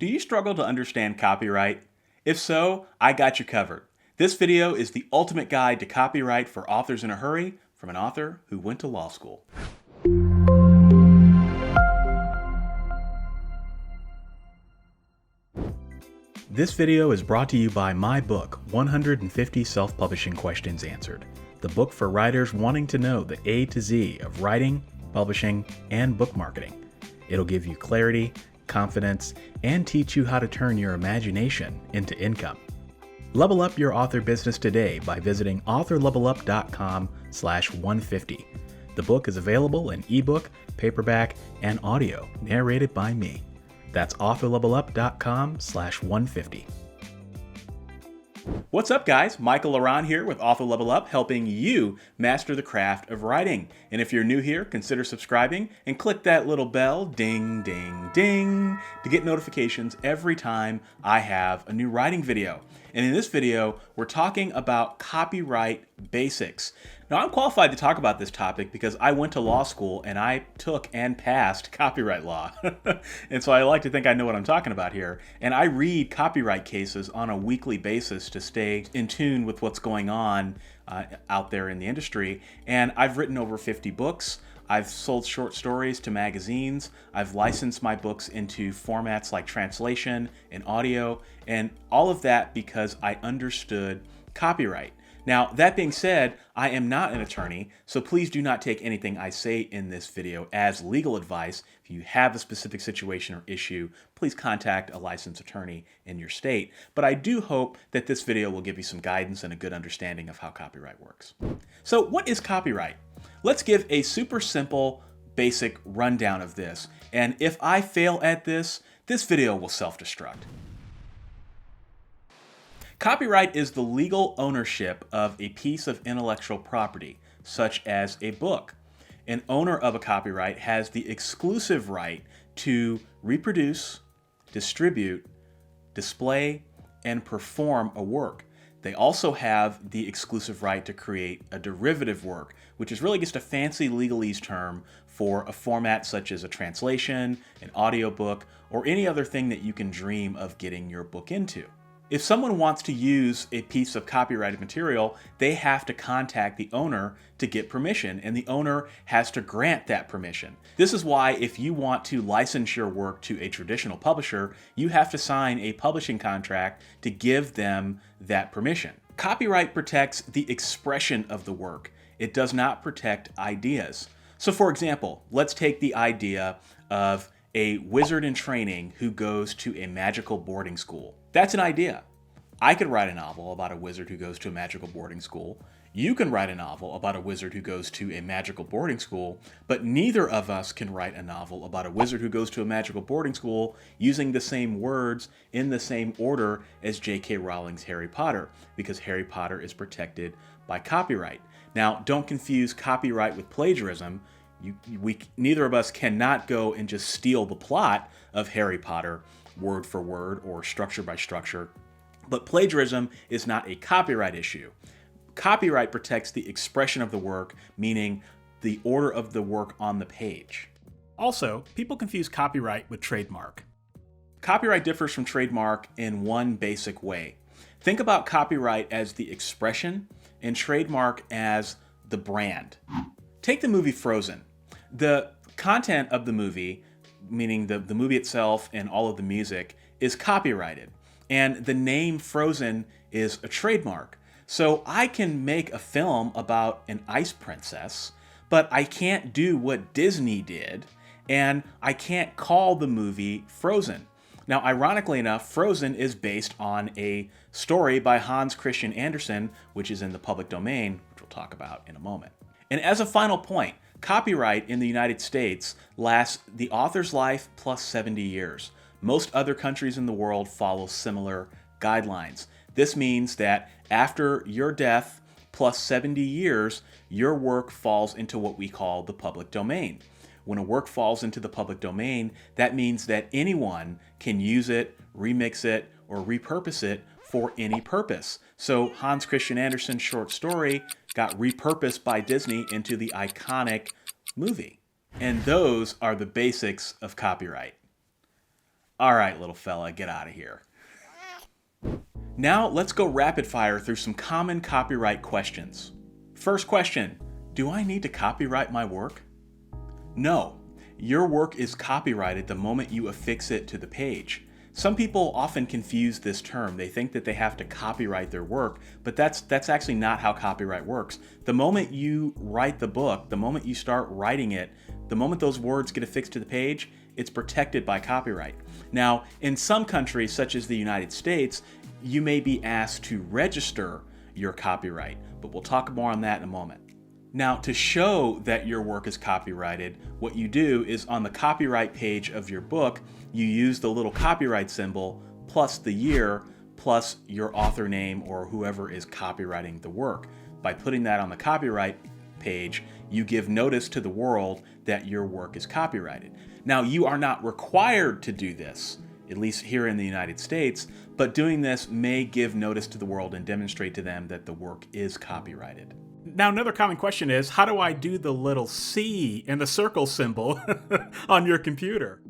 Do you struggle to understand copyright? If so, I got you covered. This video is the ultimate guide to copyright for authors in a hurry from an author who went to law school. This video is brought to you by my book, 150 Self-Publishing Questions Answered, the book for writers wanting to know the A to Z of writing, publishing, and book marketing. It'll give you clarity, confidence, and teach you how to turn your imagination into income. Level up your author business today by visiting authorlevelup.com/150. The book is available in ebook, paperback, and audio, narrated by me. That's authorlevelup.com/150. What's up, guys? Michael Laron here with Author Level Up, helping you master the craft of writing. And if you're new here, consider subscribing and click that little bell, ding, ding, ding, to get notifications every time I have a new writing video. And in this video, we're talking about copyright basics. Now, I'm qualified to talk about this topic because I went to law school and I took and passed copyright law. And so I like to think I know what I'm talking about here. And I read copyright cases on a weekly basis to stay in tune with what's going on out there in the industry. And I've written over 50 books. I've sold short stories to magazines. I've licensed my books into formats like translation and audio, and all of that because I understood copyright. Now, that being said, I am not an attorney, so please do not take anything I say in this video as legal advice. If you have a specific situation or issue, please contact a licensed attorney in your state. But I do hope that this video will give you some guidance and a good understanding of how copyright works. So what is copyright? Let's give a super simple, basic rundown of this. And if I fail at this, this video will self-destruct. Copyright is the legal ownership of a piece of intellectual property, such as a book. An owner of a copyright has the exclusive right to reproduce, distribute, display, and perform a work. They also have the exclusive right to create a derivative work, which is really just a fancy legalese term for a format such as a translation, an audiobook, or any other thing that you can dream of getting your book into. If someone wants to use a piece of copyrighted material, they have to contact the owner to get permission, and the owner has to grant that permission. This is why if you want to license your work to a traditional publisher, you have to sign a publishing contract to give them that permission. Copyright protects the expression of the work. It does not protect ideas. So for example, let's take the idea of a wizard in training who goes to a magical boarding school. That's an idea. I could write a novel about a wizard who goes to a magical boarding school. You can write a novel about a wizard who goes to a magical boarding school, but neither of us can write a novel about a wizard who goes to a magical boarding school using the same words in the same order as J.K. Rowling's Harry Potter, because Harry Potter is protected by copyright. Now, don't confuse copyright with plagiarism. Neither of us cannot go and just steal the plot of Harry Potter word for word or structure by structure. But plagiarism is not a copyright issue. Copyright protects the expression of the work, meaning the order of the work on the page. Also, people confuse copyright with trademark. Copyright differs from trademark in one basic way. Think about copyright as the expression and trademark as the brand. Take the movie Frozen. The content of the movie, meaning the movie itself and all of the music, is copyrighted. And the name Frozen is a trademark. So I can make a film about an ice princess, but I can't do what Disney did, and I can't call the movie Frozen. Now, ironically enough, Frozen is based on a story by Hans Christian Andersen, which is in the public domain, which we'll talk about in a moment. And as a final point, copyright in the United States lasts the author's life plus 70 years. Most other countries in the world follow similar guidelines. This means that after your death plus 70 years, your work falls into what we call the public domain. When a work falls into the public domain, that means that anyone can use it, remix it, or repurpose it for any purpose. So Hans Christian Andersen's short story got repurposed by Disney into the iconic movie. And those are the basics of copyright. All right, little fella, get out of here. Now let's go rapid fire through some common copyright questions. First question, do I need to copyright my work? No, your work is copyrighted the moment you affix it to the page. Some people often confuse this term. They think that they have to copyright their work, but that's actually not how copyright works. The moment you write the book, the moment you start writing it, the moment those words get affixed to the page, it's protected by copyright. Now, in some countries, such as the United States, you may be asked to register your copyright, but we'll talk more on that in a moment. Now, to show that your work is copyrighted, what you do is on the copyright page of your book, you use the little copyright symbol plus the year plus your author name or whoever is copyrighting the work. By putting that on the copyright page, you give notice to the world that your work is copyrighted. Now, you are not required to do this, at least here in the United States, but doing this may give notice to the world and demonstrate to them that the work is copyrighted. Now, another common question is, how do I do the little C and the circle symbol on your computer?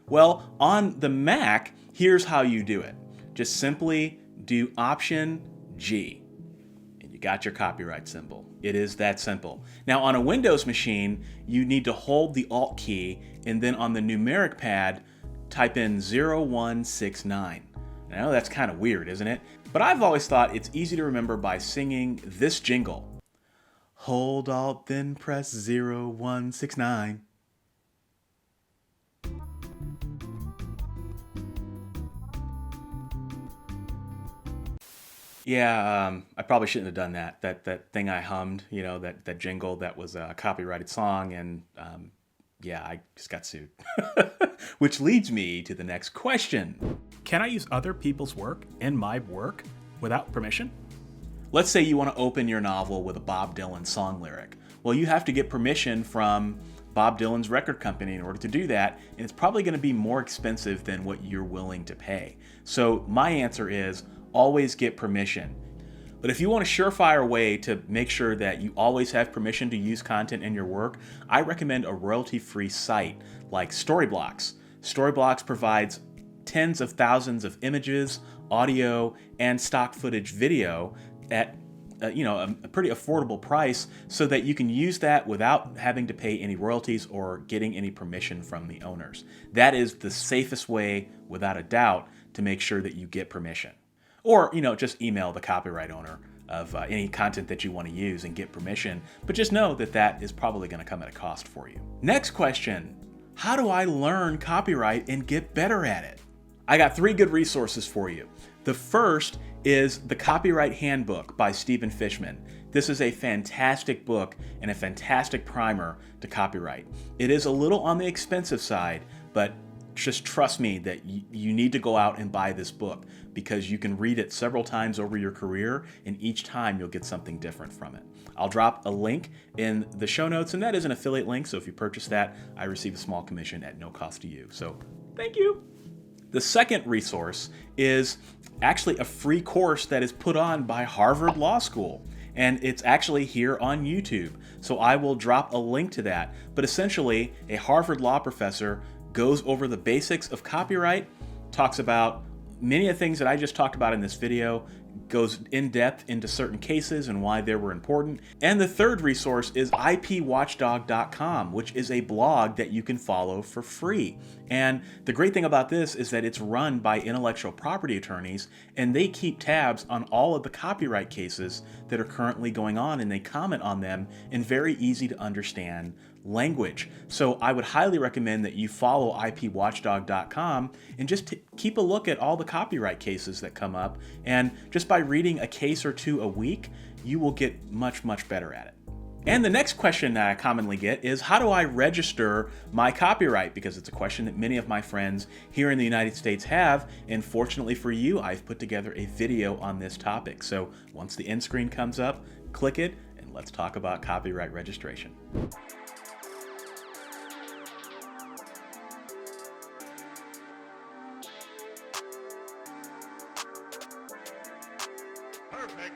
Well, on the Mac, here's how you do it. Just simply do Option G, and you got your copyright symbol. It is that simple. Now, on a Windows machine, you need to hold the Alt key, and then on the numeric pad, type in 0169. I know that's kind of weird, isn't it? But I've always thought it's easy to remember by singing this jingle. Hold Alt, then press 0169. Yeah, I probably shouldn't have done that. That thing I hummed, that jingle, that was a copyrighted song, and yeah, I just got sued. Which leads me to the next question. Can I use other people's work in my work without permission? Let's say you want to open your novel with a Bob Dylan song lyric. Well, you have to get permission from Bob Dylan's record company in order to do that, and it's probably going to be more expensive than what you're willing to pay. So my answer is always get permission. But if you want a surefire way to make sure that you always have permission to use content in your work, I recommend a royalty-free site like Storyblocks. Storyblocks provides tens of thousands of images, audio, and stock footage video at a pretty affordable price so that you can use that without having to pay any royalties or getting any permission from the owners. That is the safest way, without a doubt, to make sure that you get permission. Or, just email the copyright owner of any content that you want to use and get permission, but just know that that is probably going to come at a cost for you. Next question, how do I learn copyright and get better at it? I got 3 good resources for you. The first is the Copyright Handbook by Stephen Fishman. This is a fantastic book and a fantastic primer to copyright. It is a little on the expensive side, but just trust me that you need to go out and buy this book because you can read it several times over your career, and each time you'll get something different from it. I'll drop a link in the show notes, and that is an affiliate link, so if you purchase that, I receive a small commission at no cost to you. So thank you. The second resource is actually a free course that is put on by Harvard Law School, and it's actually here on YouTube. So I will drop a link to that. But essentially, a Harvard law professor goes over the basics of copyright, talks about many of the things that I just talked about in this video, goes in depth into certain cases and why they were important. And the third resource is IPWatchdog.com, which is a blog that you can follow for free. And the great thing about this is that it's run by intellectual property attorneys, and they keep tabs on all of the copyright cases that are currently going on, and they comment on them in very easy to understand language. So I would highly recommend that you follow IPWatchdog.com and just keep a look at all the copyright cases that come up. And just by reading a case or two a week, you will get much, much better at it. And the next question that I commonly get is, how do I register my copyright? Because it's a question that many of my friends here in the United States have. And fortunately for you, I've put together a video on this topic. So once the end screen comes up, click it, and let's talk about copyright registration. Perfect.